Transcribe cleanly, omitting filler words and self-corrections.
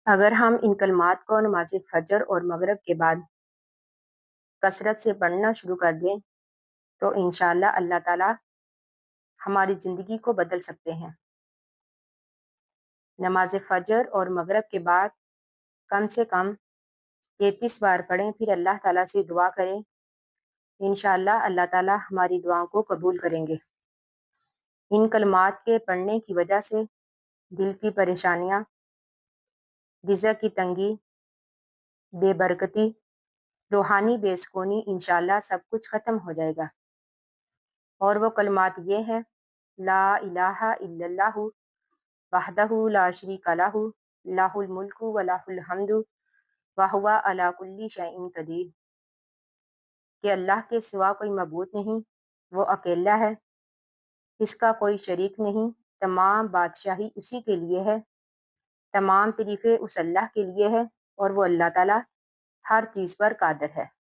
اگر ہم ان کلمات کو نماز فجر اور مغرب کے بعد کثرت سے پڑھنا شروع کر دیں تو انشاءاللہ اللہ تعالیٰ ہماری زندگی کو بدل سکتے ہیں۔ نماز فجر اور مغرب کے بعد کم سے کم 33 بار پڑھیں، پھر اللہ تعالیٰ سے دعا کریں، انشاءاللہ اللہ تعالیٰ ہماری دعاؤں کو قبول کریں گے۔ ان کلمات کے پڑھنے کی وجہ سے دل کی پریشانیاں، رزق کی تنگی، بے برکتی، روحانی بے سکونی انشاءاللہ سب کچھ ختم ہو جائے گا۔ اور وہ کلمات یہ ہیں: لا الہ الا اللہ وحدہ لا شریک لہ لہ الملک و لہ الحمد وہو علی کل شیء قدیر، کہ اللہ کے سوا کوئی معبود نہیں، وہ اکیلا ہے، اس کا کوئی شریک نہیں، تمام بادشاہی اسی کے لیے ہے، تمام تعریفیں اس اللہ کے لیے ہے، اور وہ اللہ تعالیٰ ہر چیز پر قادر ہے۔